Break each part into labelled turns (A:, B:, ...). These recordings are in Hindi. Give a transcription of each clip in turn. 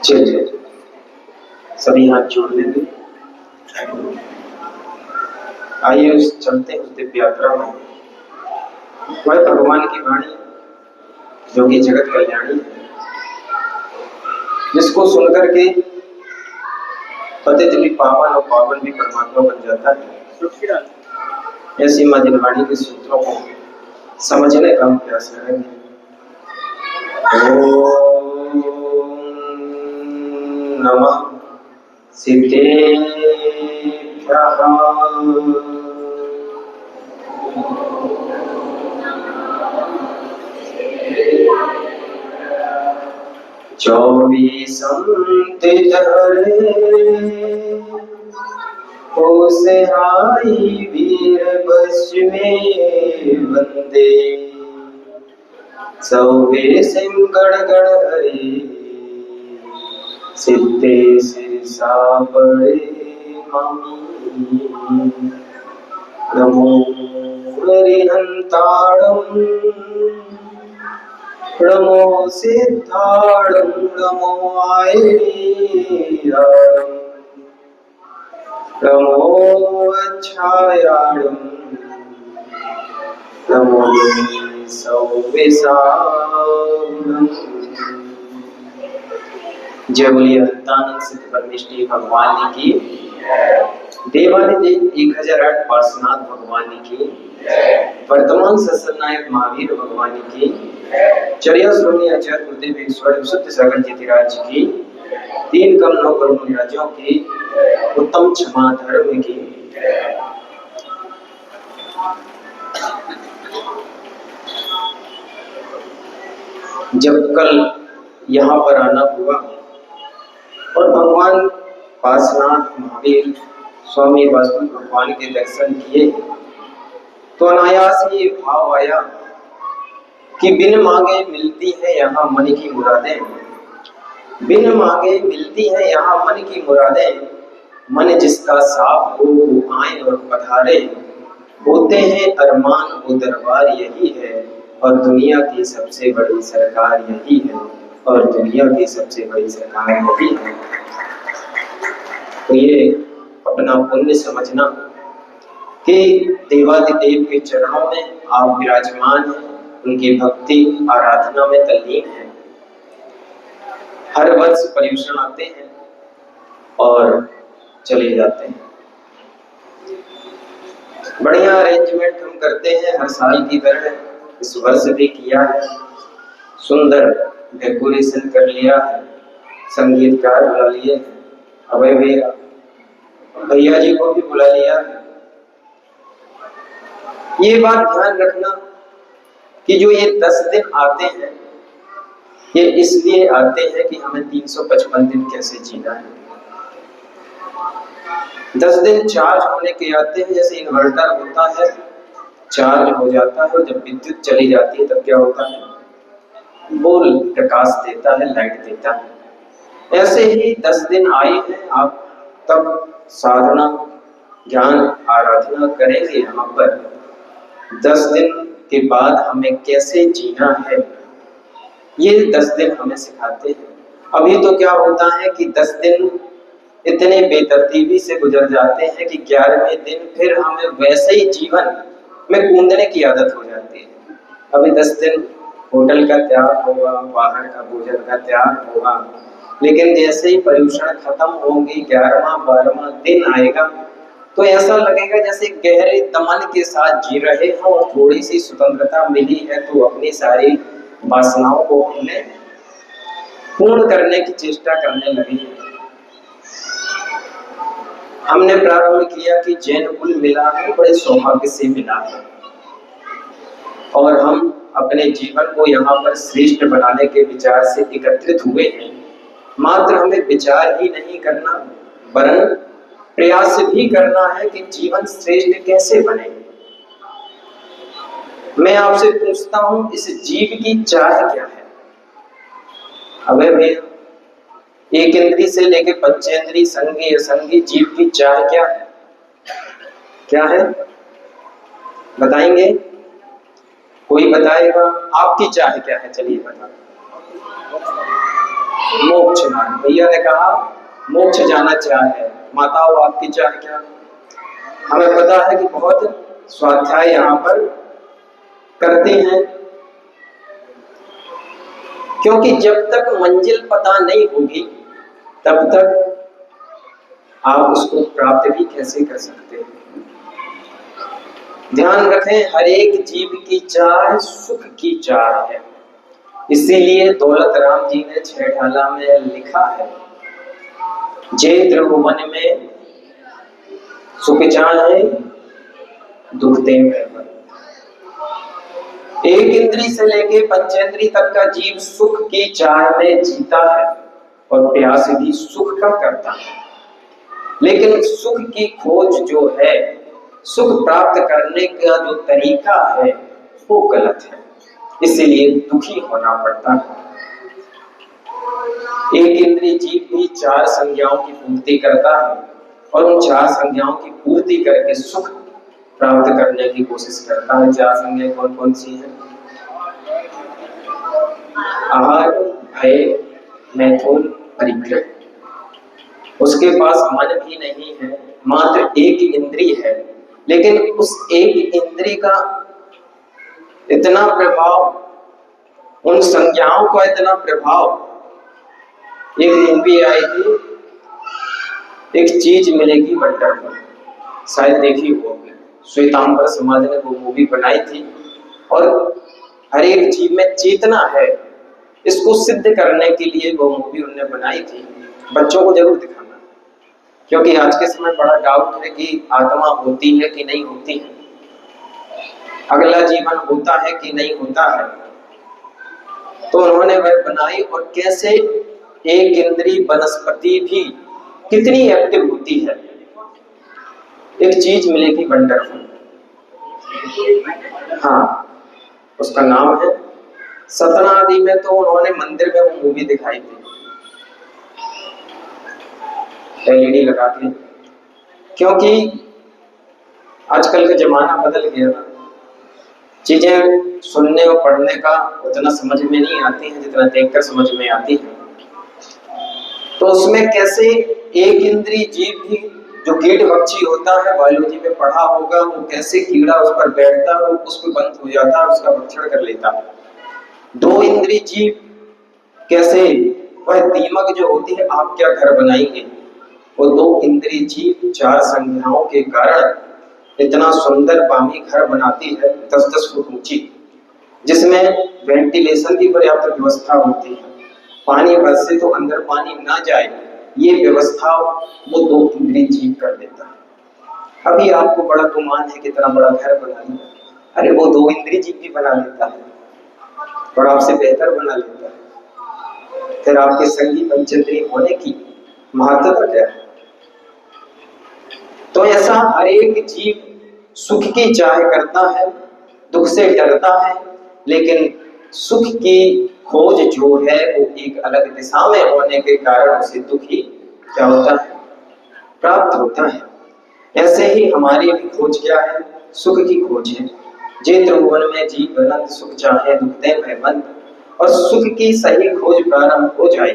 A: चलिए सभी हाथ जोड़ लेंगे। आइए चलते हैं उस दिव्य यात्रा में। वह भगवान की वाणी जो कि जगत कल्याणी है, जिसको सुनकर के पतित भी पावन और पावन भी परमात्मा बन जाता है। ऐसी मां जिनवाणी के सूत्रों को समझने का प्रयास करेंगे। ओम नमः सिद्धेभ्यः। 24 धरे उसे हाई वीर पश्चिमे वंदे, सौवे सिंह गढ़ गढ़ हरे सिद्धे सिरसा बड़े मामी। नमो हरिहंताणं नमो सिद्धाणं नमो आयनीयाणं नमो अच्छायाणं नमो सौविसावनं। जय बोलिए अनंतानंद सिद्ध परमेष्ठी भगवान की, देवादिदेव 1008 पार्श्वनाथ भगवान की, वर्तमान सत्सनायक महावीर भगवान की, चर्या श्रोणी आचार्य गुरुदेव ईश्वर शुद्ध सागर जितिराज की, 3 कम 9 करोड़ राज्यों की उत्तम क्षमा धर्म की। जब कल यहाँ पर आना हुआ और भगवान पार्श्वनाथ महावीर स्वामी वासुदेव भगवान के दर्शन किए तो अनायास ही ये भाव आया कि बिन मांगे मिलती है यहाँ मन की मुरादें, बिन मांगे मिलती है यहाँ मन की मुरादें। मन जिसका साफ हो वो आए और पधारे, होते हैं अरमान वो दरबार यही है, और दुनिया की सबसे बड़ी सरकार यही है, और दुनिया की सबसे बड़ी सरकार यही है। तो ये अपना पुण्य समझना कि देवादिदेव के चरणों में आप विराजमान हैं, उनकी भक्ति आराधना में तल्लीन है। हर वर्ष पर्युषण आते हैं और चले जाते हैं। बढ़िया अरेंजमेंट हम करते हैं हर साल की तरह, इस वर्ष भी किया है। सुंदर डेकोरेशन कर लिया है, संगीतकार बुला लिए, अभय भैया जी को भी बुला लिया है। ये बात ध्यान रखना कि जो ये 10 दिन आते हैं, ये इसलिए आते हैं कि हमें 355 दिन कैसे जीना है। 10 दिन चार्ज होने के आते हैं, जैसे इन्वर्टर होता है चार्ज हो जाता है और जब विद्युत चली जाती है तब क्या होता है, वो प्रकाश देता है, लाइट देता है। ऐसे ही 10 दिन आए हैं, आप तब साधना ज्ञान आराधना करेंगे। यहाँ पर 10 दिन के बाद हमें कैसे जीना है, ये 10 दिन हमें सिखाते हैं। अभी तो क्या होता है कि 10 दिन इतने बेतरतीबी से गुजर जाते हैं कि 11वें दिन फिर हमें वैसे ही जीवन में कूदने की आदत हो जाती है। अभी 10 दिन होटल का त्याग होगा, बाहर का भोजन का त्याग होगा, लेकिन जैसे ही पर्युषण खत्म होंगी, 11वां 12वां दिन आएगा तो ऐसा लगेगा जैसे गहरे दमन के साथ जी रहे हो। थोड़ी सी स्वतंत्रता मिली है तो अपनी सारी वासनाओं को हमने पूर्ण करने की चेष्टा करने लगी। हमने प्रारंभ किया कि जैन कुल मिला है, बड़े सौभाग्य से मिला है, और हम अपने जीवन को यहाँ पर श्रेष्ठ बनाने के विचार से एकत्रित हुए हैं। मात्र हमें विचार ही नहीं करना, वरन प्रयास भी करना है कि जीवन श्रेष्ठ कैसे बने। मैं आपसे पूछता हूं, इस जीव की चाह क्या है? अबे भैया, एक इंद्री से लेके पंचेंद्री संगी असंगी जीव की चाह क्या है? क्या है बताएंगे? कोई बताएगा? आपकी चाह क्या है? चलिए बता। मोक्ष मार्ग। भैया ने कहा मोक्ष जाना चाहे, माताओं आपकी चाह क्या? हमें पता है कि बहुत स्वाध्याय यहाँ पर करते हैं, क्योंकि जब तक मंजिल पता नहीं होगी तब तक आप उसको प्राप्त भी कैसे कर सकते हैं। ध्यान रखें, हर एक जीव की चाह सुख की चाह है। इसीलिए दौलत राम जी ने छेठाला में लिखा है, जे त्रिभुवन में सुख चाहे दुख दे में। एक इंद्री से लेके पंचेंद्री तक का जीव सुख की चाह में जीता है और प्रयास भी सुख का करता है, लेकिन सुख की खोज जो है, सुख प्राप्त करने का जो तरीका है वो गलत है, इसीलिए दुखी होना पड़ता है। एक इंद्रिय जीव भी चार संज्ञाओं की पूर्ति करता है और उन चार संज्ञाओं की पूर्ति करके सुख प्राप्त करने की कोशिश करता है। चार संज्ञाएं कौन कौन सी हैं? आहार, भय, मैथुन, परिग्रह। उसके पास मन भी नहीं है, मात्र एक इंद्रिय है, लेकिन उस एक इंद्रिय का इतना प्रभाव, उन संज्ञाओं का इतना प्रभाव। एक मूवी आई थी, एक चीज मिलेगी वंडरफुल, शायद देखी होगी। श्वेतांबर समाज ने वो मूवी बनाई थी और हर एक जीव में चेतना है, इसको सिद्ध करने के लिए वो मूवी उन्होंने बनाई थी। बच्चों को जरूर दिखाना, क्योंकि आज के समय बड़ा डाउट है कि आत्मा होती है कि नहीं होती है, अगला जीवन होता है कि नहीं होता है। तो उन्होंने वह बनाई और कैसे एक इंद्रिय वनस्पति भी कितनी एक्टिव होती है। एक चीज मिलेगी वंडरफुल, हाँ, उसका नाम है सतना आदि में। तो उन्होंने मंदिर में वो मूवी दिखाई थी एलईडी लगा के, क्योंकि आजकल का जमाना बदल गया ना, चीजें सुनने और पढ़ने का उतना समझ में नहीं आती है जितना देखकर समझ में आती है। तो उसमें कैसे एक इंद्रिय जीव भी, जो कीट पक्षी होता है, बायोलॉजी में पढ़ा होगा, वो कैसे कीड़ा उस पर बैठता है, उस पर बंद हो जाता है, उसका भक्षण कर लेता है। दो इंद्रिय जीव कैसे, वह दीमक जो होती है, आप क्या घर बनाएंगे, वो दो इंद्रिय जीव चार संज्ञाओं के कारण इतना सुंदर बामी घर बनाती है, 10-10 फुट ऊंची, जिसमें वेंटिलेशन की पर्याप्त व्यवस्था होती है, पानी बरसे तो अंदर पानी ना जाए, ये व्यवस्था वो दो इंद्रिय जीव कर देता है। अभी आपको बड़ा गुमान है कितना बड़ा घर बना लिया, अरे वो दो इंद्रिय जीव भी बना लेता है और आपसे बेहतर बना लेता है। फिर आपके संगी पंचेंद्रिय होने की महत्वता क्या है? तो ऐसा हर एक जीव सुख की चाह करता है, दुख से डरता है, लेकिन सुख की खोज जो है वो एक अलग दिशा में होने के कारण उसे दुख ही क्या होता है, प्राप्त होता है। ऐसे ही हमारी भी खोज क्या है? सुख की खोज है। जे त्रिभुवन में जीव अनंत सुख चाहे दुख दे भयबंद, और सुख की सही खोज प्रारंभ हो जाए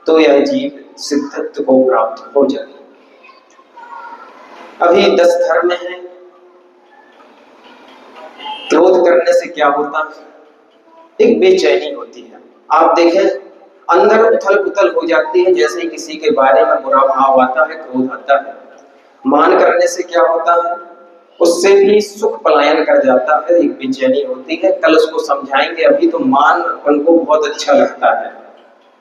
A: तो यह जीव सिद्धत्व को प्राप्त हो जाए। अभी 10 धर्म है। क्रोध करने से क्या होता है? एक बेचैनी होती है। आप देखें, अंदर उथल पुथल हो जाती है, जैसे ही किसी के बारे में बुरा भाव आता है, क्रोध आता है। मान करने से क्या होता है? उससे भी सुख पलायन कर जाता है, एक बेचैनी होती है। कल उसको समझाएंगे। अभी तो मान उनको बहुत अच्छा लगता है,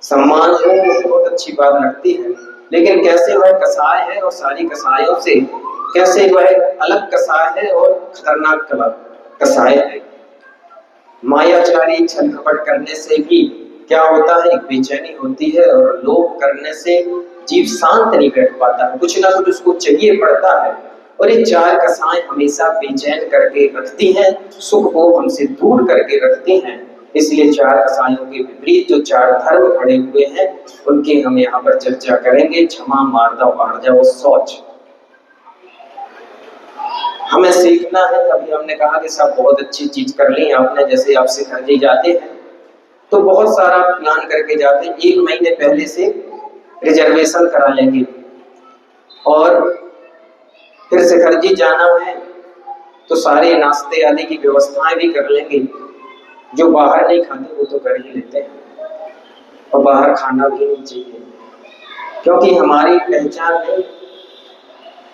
A: सम्मान को बहुत अच्छी बात लगती है, लेकिन कैसे वह कसाय है और सारी कसायों से कैसे वह अलग कसाय है और खतरनाक कसाय है। मायाचारी छल कपट करने से भी क्या होता है? एक बेचैनी होती है, और लोभ करने से जीव शांत नहीं बैठ पाता है, कुछ ना कुछ उसको चाहिए पड़ता है। और ये चार कसाएं हमेशा बेचैन करके रखती हैं, सुख को हमसे दूर करके रखती हैं। इसलिए चार कसायों के विपरीत जो चार धर्म खड़े हुए हैं, उनकी हम यहाँ पर चर्चा करेंगे। क्षमा, मार्दव, आर्जव और शौच। हमें सीखना है। अभी हमने कहा कि सब बहुत अच्छी चीज कर ली आपने, जैसे आप सिखर जी जाते हैं तो बहुत सारा प्लान करके जाते हैं, 1 महीने पहले से रिजर्वेशन करा लेंगे। और फिर शिखर जी जाना है तो सारे नाश्ते आदि की व्यवस्थाएं भी कर लेंगे। जो बाहर नहीं खाते वो तो कर ही लेते हैं, और बाहर खाना भी नहीं चाहिए, क्योंकि हमारी पहचान नहीं।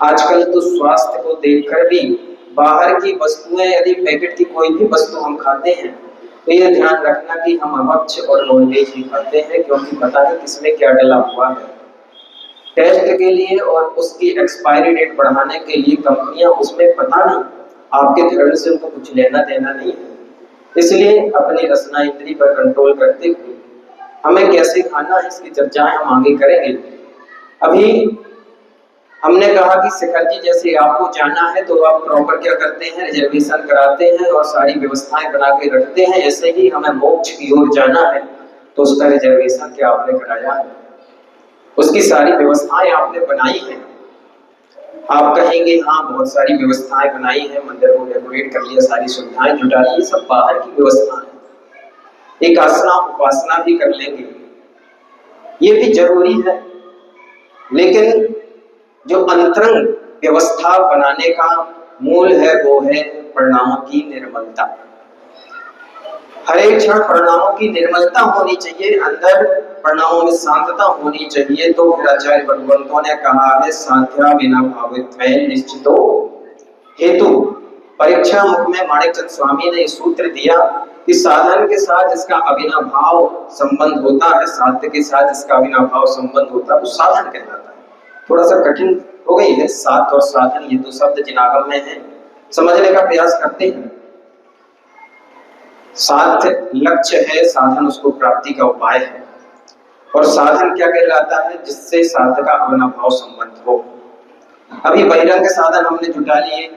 A: आजकल तो स्वास्थ्य को देखकर भी बाहर की वस्तुएं, यदि पैकेट की कोई भी वस्तु हम खाते हैं तो ये ध्यान रखना कि हम अभक्ष और नॉनवेज ही खाते हैं, क्योंकि पता नहीं किसमें क्या डला हुआ है। टेस्ट के लिए और उसकी एक्सपायरी डेट बढ़ाने के लिए कंपनियां उसमें पता नहीं, आपके धर्म से उनको कुछ लेना देना नहीं है। इसलिए अपनी रसना इंद्री पर कंट्रोल करते हुए हमें कैसे खाना है इसकी चर्चाएं हम आगे करेंगे। अभी हमने कहा कि शिखर जी जैसे आपको जाना है तो आप प्रॉपर क्या करते हैं, रिजर्वेशन कराते हैं और सारी व्यवस्थाएं बना के रखते हैं। ऐसे ही हमें मोक्ष की ओर जाना है तो उसका रिजर्वेशन क्या आपने कराया है, उसकी सारी व्यवस्थाएं आपने बनाई है। आप कहेंगे हाँ बहुत सारी व्यवस्थाएं बनाई है, मंदिर को डेकोरेट कर लिया, सारी सुविधाएं जुटा ली, ये सब बाहर की व्यवस्था है। एक आसना उपासना भी कर लेंगे, ये भी जरूरी है। लेकिन जो अंतरंग व्यवस्था बनाने का मूल है वो है परिणामों की निर्मलता। हर एक क्षण परिणामों की निर्मलता होनी चाहिए, अंदर परिणामों में शांतता होनी चाहिए। तो फिर आचार्य भगवंतों ने कहा है साध्या बिना भावित्वेन निश्चितो हेतु। परीक्षा मुख में माणिकचंद स्वामी ने सूत्र दिया कि साधन के साथ जिसका अविनाभाव संबंध होता है, साध्य के साथ जिसका अविनाभाव संबंध होता है वो साधन कहलाता है। थोड़ा सा कठिन हो गई है साथ और साधन, ये दो शब्द जिनागम में है, समझने का प्रयास करते हैं। साध्य लक्ष्य है, साधन उसको प्राप्ति का उपाय है। और साधन क्या कहलाता है, जिससे साध्य का अविनाभाव संबंध हो। अभी बहिरंग साधन हमने जुटा लिए,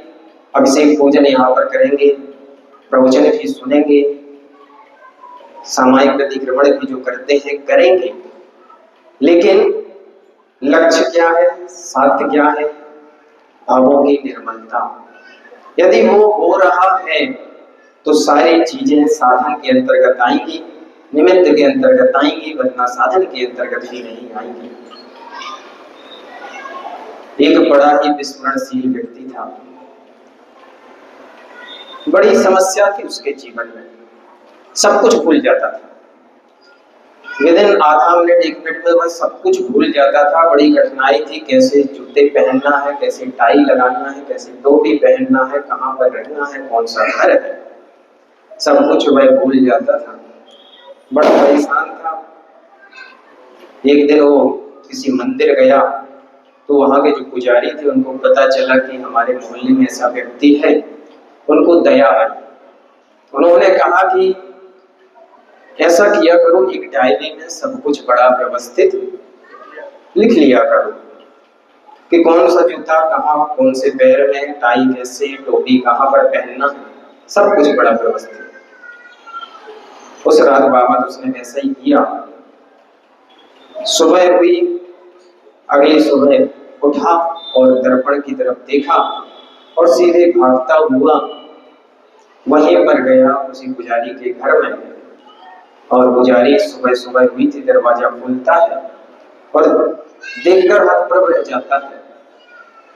A: अभिषेक पूजन यहाँ पर करेंगे, प्रवचन भी सुनेंगे, सामायिक प्रतिक्रमण भी जो करते हैं करेंगे, लेकिन लक्ष्य क्या है, साध्य क्या है, भावों की निर्मलता। यदि वो हो रहा है तो सारी चीजें साधन के अंतर्गत आएंगी, निमित्त के अंतर्गत आएंगी, वरना साधन के अंतर्गत ही नहीं आएंगी। एक बड़ा ही विस्मरणशील व्यक्ति था, बड़ी समस्या थी उसके जीवन में, सब कुछ भूल जाता था। विदिन आधा मिनट 1 मिनट में वह सब कुछ भूल जाता था। बड़ी कठिनाई थी, कैसे जूते पहनना है, कैसे टाई लगाना है, कैसे टोपी पहनना है, कहाँ पर रहना है, कौन सा घर है, सब कुछ वह भूल जाता था। बड़ा परेशान था। एक दिन वो किसी मंदिर गया तो वहां के जो पुजारी थे उनको पता चला कि हमारे मोहल्ले में ऐसा व्यक्ति है, उनको दया आई। उन्होंने कहा कि ऐसा किया करो, एक डायरी में सब कुछ बड़ा व्यवस्थित लिख लिया करो कि कौन सा जूता कहाँ, कौन से पैर में, टाई कैसे, टोपी कहाँ पर पहनना, सब कुछ बड़ा व्यवस्थित। उस रात बाबा उसने वैसा ही किया। सुबह हुई, अगली सुबह उठा और दर्पण की तरफ देखा और सीधे भागता हुआ वहीं पर गया उसी पुजारी के घर में। और पुजारी सुबह सुबह हुई थी, दरवाजा खुलता है और देखकर हतप्रभ रह जाता है।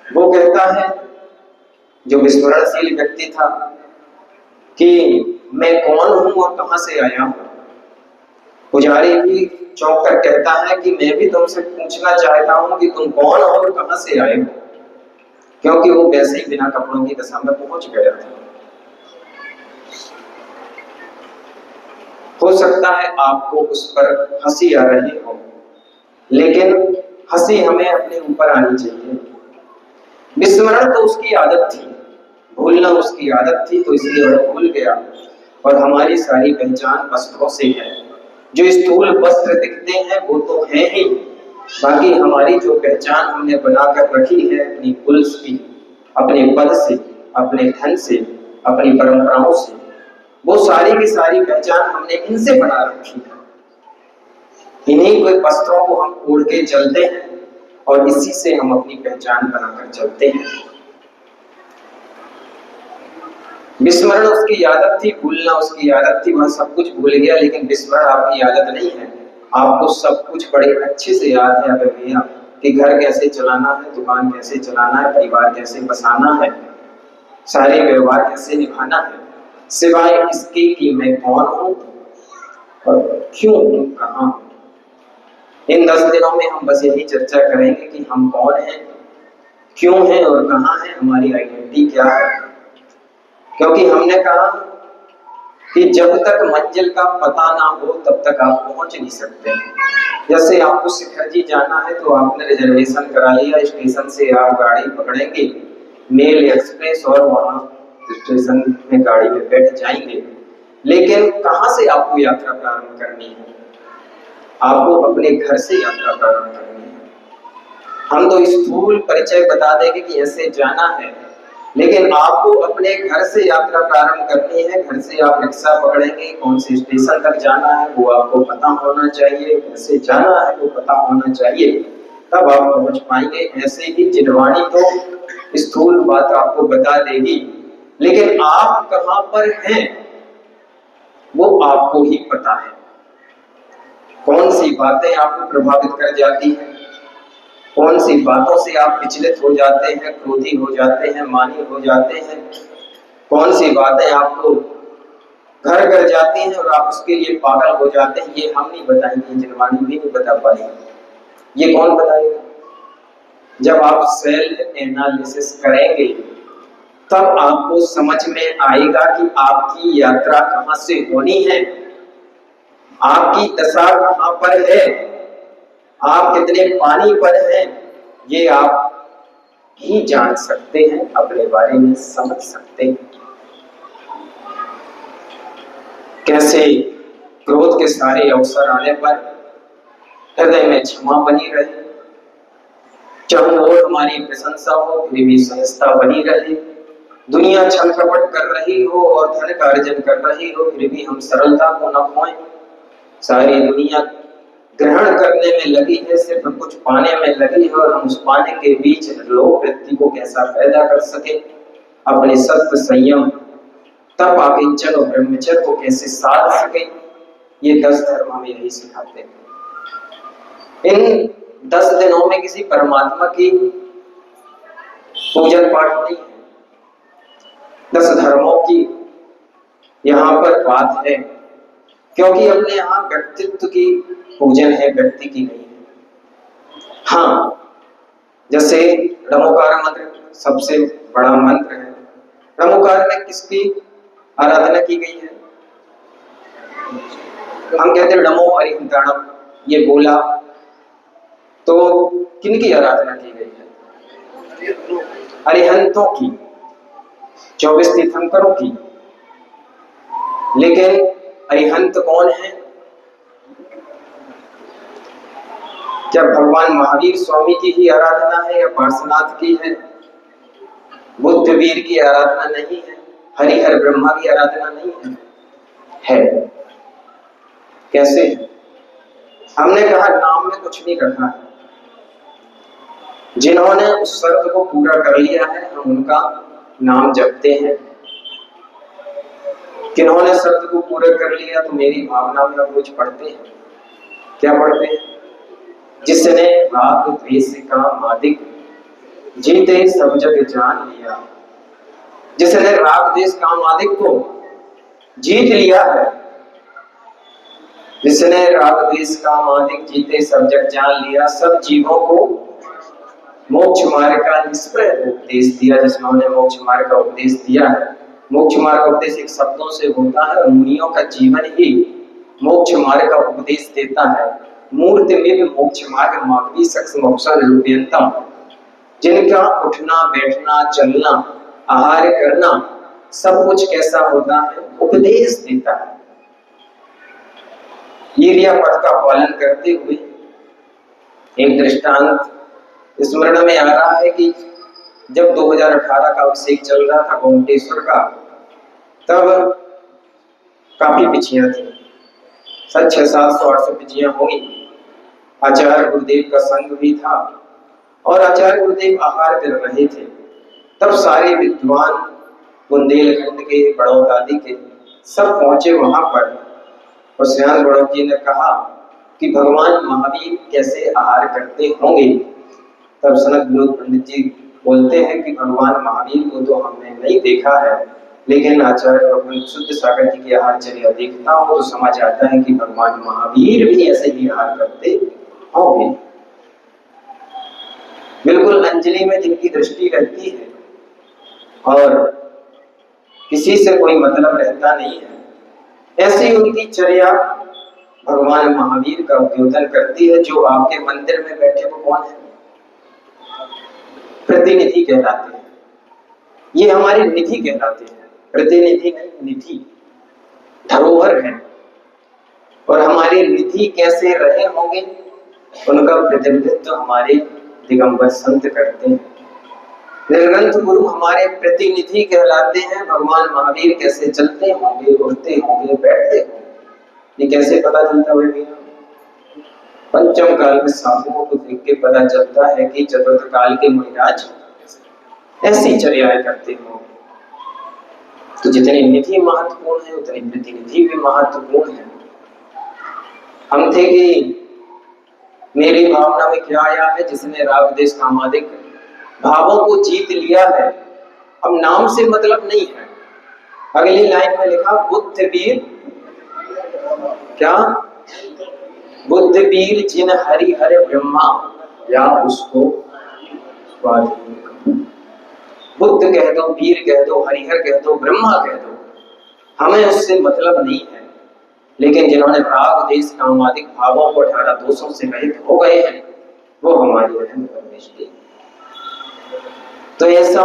A: वो कहता है, जो विस्मरणशील व्यक्ति था, कि मैं कौन हूं और कहां से आया हूं। पुजारी भी चौंक कर कहता है कि मैं भी तुमसे पूछना चाहता हूं कि तुम कौन हो और कहां से आए हो, क्योंकि वो वैसे ही बिना कपड़ों की दशा में पहुंच गया था। हो सकता है आपको उस पर हंसी आ रही हो, लेकिन हंसी हमें अपने ऊपर आनी चाहिए। विस्मरण तो उसकी आदत थी, भूलना उसकी आदत थी, तो इसलिए वह भूल गया। और हमारी सारी पहचान वस्त्रों से है। जो स्थूल वस्त्र दिखते हैं वो तो है ही, बाकी हमारी जो पहचान हमने बनाकर रखी है अपनी कुल की, अपने पद से, अपने धन से, अपनी परंपराओं से, वो सारी की सारी पहचान हमने इनसे बना रखी है। इन्हीं कोई वस्त्रों को हम ओढ़ के चलते हैं और इसी से हम अपनी पहचान बनाकर चलते हैं। विस्मरण उसकी आदत थी, भूलना उसकी आदत थी, वह सब कुछ भूल गया, लेकिन विस्मरण आपकी आदत नहीं है। आपको सब कुछ बड़े अच्छे से याद है अगर भैया कि घर कैसे चलाना है, दुकान कैसे चलाना है, परिवार कैसे बसाना है, सारे व्यवहार कैसे निभाना है, सिवाय इसके कि मैं कौन हूं और क्यों हूं, कहां हूं। इन 10 दिनों में हम बस यही चर्चा करेंगे कि हम कौन हैं, क्यों हैं और कहां हैं, हमारी आइडेंटिटी क्या है। क्योंकि हमने कहा कि जब तक मंजिल का पता ना हो तब तक आप पहुंच नहीं सकते। जैसे आपको शिखरजी जाना है तो आपने रिजर्वेशन करा लिया, स्टेशन से आप गाड़ी पकड़ेंगे मेल एक्सप्रेस और वहां स्टेशन में गाड़ी में बैठ जाएंगे, लेकिन कहां से आपको यात्रा प्रारंभ करनी है? आपको अपने घर से यात्रा प्रारंभ करनी है। हम तो स्थूल परिचय बता देंगे कि ऐसे जाना है, लेकिन आपको अपने घर से यात्रा प्रारंभ करनी है। घर से आप रिक्शा पकड़ेंगे, कौन से स्टेशन तक जाना है वो आपको पता होना चाहिए, कैसे जाना है वो पता होना चाहिए, तब आप पहुंच पाएंगे। ऐसे ही जिनवाणी तो स्थूल बात आपको बता देगी, लेकिन आप कहां पर हैं वो आपको ही पता है। कौन सी बातें आपको प्रभावित कर जाती हैं, कौन सी बातों से आप विचलित हो जाते हैं, क्रोधी हो जाते हैं, मानी हो जाते हैं, कौन सी बातें आपको घर कर जाती हैं और आप उसके लिए पागल हो जाते हैं, ये हम नहीं बताएंगे, जिनवाणी भी नहीं बता पाएगी। ये कौन बताएगा? जब आप सेल्फ एनालिसिस करेंगे तब आपको समझ में आएगा कि आपकी यात्रा कहां से होनी है, आपकी दशा कहां पर है, आप कितने पानी पर हैं, ये आप ही जान सकते हैं, अपने बारे में समझ सकते हैं। कैसे क्रोध के सारे अवसर आने पर हृदय में क्षमा बनी रहे, चाहे और हमारी प्रशंसा हो फिर भी सहजता बनी रहे, दुनिया छल कपट कर रही हो और धन का अर्जन कर रही हो फिर भी हम सरलता को न खोएं। सारी दुनिया ग्रहण करने में लगी है, सिर्फ कुछ पाने में लगी है, और हम उस पाने के बीच लोक व्यक्ति को कैसा पैदा कर सके, अपने सत्य संयम तप आकिंचन और ब्रह्मचर्य को कैसे साध सके, ये 10 धर्म हमें यही सिखाते हैं। इन 10 दिनों में किसी परमात्मा की पूजन पाठ नहीं है, 10 धर्मों की यहाँ पर बात है, क्योंकि अपने यहाँ व्यक्तित्व की पूजन है, व्यक्ति की नहीं है। हाँ, जैसे नमोकार मंत्र सबसे बड़ा मंत्र है, नमोकार में किसकी आराधना की गई है? हम कहते हैं नमो अरिहंताणम, ये बोला तो किनकी आराधना की गई है? अरिहंतों की, 24 तीर्थंकरों की। लेकिन अरिहंत कौन है? क्या भगवान महावीर स्वामी की ही आराधना है या पार्श्वनाथ की है? बुद्ध वीर की आराधना नहीं है, हरिहर ब्रह्मा की आराधना नहीं है, है। कैसे? हमने कहा नाम में कुछ नहीं रखा है, जिन्होंने उस शर्त को पूरा कर लिया है हम उनका नाम जपते हैं। किन्होंने शर्त को पूरा कर लिया तो मेरी भावना में हम कुछ पढ़ते हैं। क्या पढ़ते हैं? जिसने राग द्वेष का मादिक जीते सब जग जान लिया, जिसने राग द्वेष का मादिक को जीत लिया है, जिसने राग द्वेष का मादिक जीते सब जग जान लिया, सब जीवों को मोक्ष मार्ग का निष्प्रय उपदेश दिया। जिसने मोक्ष मार्ग का उपदेश दिया है, मोक्ष मार्ग का उपदेश एक शब्दों से होता है और मुनियों का जीवन ही मोक्ष मार्ग का उपदेश देता है। मूर्ति में मोक्ष मार्ग मार्गी सक्ष मोक्षण रूपयंतम, जिनका उठना बैठना चलना आहार करना सब कुछ कैसा होता है, उपदेश देता है। ईर्या पथ का पालन करते हुए एक दृष्टांत स्मरण में आ रहा है कि जब 2018 का अभिषेक चल रहा था गोमटेश्वर का, तब काफी पिछियां थी, 600-700-800 पिछियां होंगी। आचार्य गुरुदेव का संग भी था और आचार्य गुरुदेव आहार कर रहे थे। तब सारे विद्वान बुंदेलखंड के, बड़ौदादी के, सब पहुंचे वहां पर। और श्रीनाथ बड़ौद जी ने कहा कि भगवान महावीर कैसे आहार करते होंगे। तब सनत विनोद पंडित जी बोलते हैं कि भगवान महावीर को तो हमने नहीं देखा है, लेकिन आचार्य भगवान शुद्ध सागर जी की आहारचर्या देखता हूँ तो समझ आता है कि भगवान महावीर भी ऐसे ही आहार करते होंगे। बिल्कुल अंजलि में जिनकी दृष्टि रहती है और किसी से कोई मतलब रहता नहीं है, ऐसी उनकी चर्या भगवान महावीर का उद्योतन करती है। जो आपके मंदिर में बैठे वो कौन है? प्रतिनिधि कहलाते हैं। ये हमारी निधि कहलाते हैं, प्रतिनिधि नहीं, निधि, धरोहर है। और हमारी निधि कैसे रहे होंगे, उनका प्रतिनिधित्व हमारे दिगंबर संत करते हैं। निर्ग्रंथ गुरु हमारे प्रतिनिधि कहलाते हैं। भगवान महावीर कैसे चलते होंगे, उठते होंगे, बैठते होंगे, ये कैसे पता चलता है? पंचम काल में साधुओं को देख के पता चलता है कि चतुर्थ काल के मुनिराज ऐसी चर्याएं करते हो। तो जितनी निधि महत्वपूर्ण है उतनी प्रतिनिधि भी महत्वपूर्ण है। हम थे कि मेरी भावना में क्या आया है, जिसने राग देश कामादिक भावों को जीत लिया है, अब नाम से मतलब नहीं है। अगली लाइन में लिखा बुद्ध वीर, क्या? बुद्ध वीर जिन हरि हर ब्रह्मा, या उसको बुद्ध कह दो, वीर कह दो, हरिहर कह दो, ब्रह्मा कह दो, हमें उससे मतलब नहीं है। लेकिन जिन्होंने राग देश कामादिक भावों को 18 दोषों से रहित हो गए हैं, वो हमारी रहम परमेश्वरी। तो ऐसा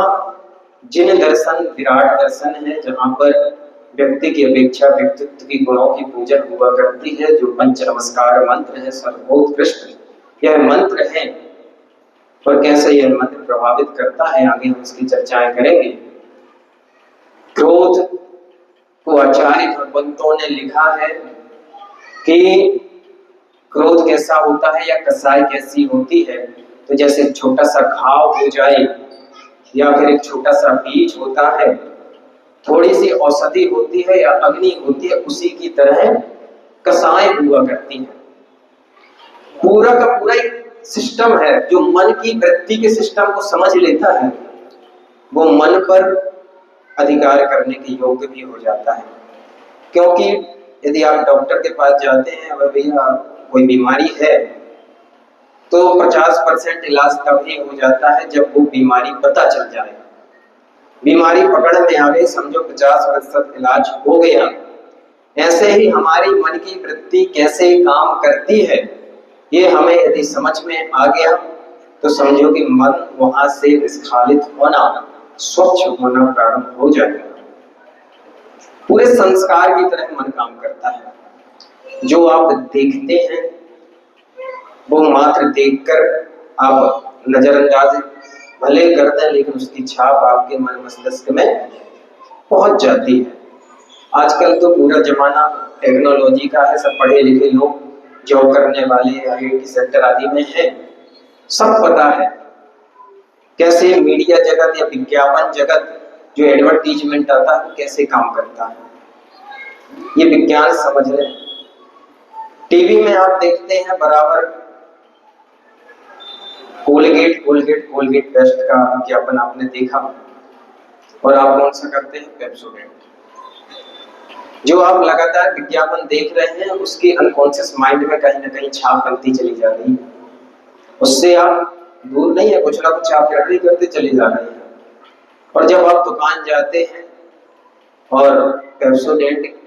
A: जिन दर्शन विराट दर्शन है, जहां पर व्यक्ति की अपेक्षा व्यक्तित्व की गुणों की पूजा हुआ करती है। जो पंच नमस्कार मंत्र है सर्वोत्कृष्ट यह मंत्र है, और कैसे यह मंत्र प्रभावित करता है आगे हम इसकी चर्चाएं करेंगे। क्रोध को आचार्य भगवंतों ने लिखा है कि क्रोध कैसा होता है या कसाई कैसी होती है। तो जैसे छोटा सा घाव हो जाए या फिर एक छोटा सा बीज होता है, थोड़ी सी औषधि होती है या अग्नि होती है, उसी की तरह कसाई हुआ करती है। पूरा का पूरा एक सिस्टम है जो मन की वृत्ति के सिस्टम को समझ लेता है, वो मन पर अधिकार करने के योग्य भी हो जाता है। क्योंकि यदि आप डॉक्टर के पास जाते हैं और भैया कोई बीमारी है, तो 50% इलाज तभी हो जाता है जब वो बीमारी पता चल जाए। बीमारी पकड़ में आ गई, समझो 50% इलाज हो गया। ऐसे ही हमारी मन की वृत्ति कैसे काम करती है, ये हमें यदि समझ में आ गया तो समझो कि मन वहां से निष्कालित होना, स्वच्छ होना प्रारंभ हो जाएगा। पूरे संस्कार की तरह मन काम करता है। जो आप देखते हैं वो मात्र देखकर आप नजरअंदाज भले करते हैं, लेकिन उसकी छाप आपके मन मस्तिष्क में पहुंच जाती है। आजकल तो पूरा जमाना टेक्नोलॉजी का है, सब पढ़े लिखे लोग जॉब करने वाले आईआईटी सेक्टर आदि में हैं, सब पता है कैसे मीडिया जगत या विज्ञापन जगत जो एडवर्टीजमेंट आता है कैसे काम करता है। ये विज्ञान समझ रहे हैं। टीवी में आप देखते हैं बराबर कोलगेट कोलगेट कोलगेट पेस्ट का विज्ञापन आपने देखा, और आप कौन सा करते हैं? पेप्सोडेंट। जो आप लगातार विज्ञापन देख रहे हैं उसकी अनकॉन्शियस माइंड में कहीं ना कहीं छाप बनती चली जा रही है, उससे आप दूर नहीं है, कुछ ना कुछ आप ग्रहण करते चले जा रहे हैं। और जब आप दुकान जाते हैं और पेप्सोडेंट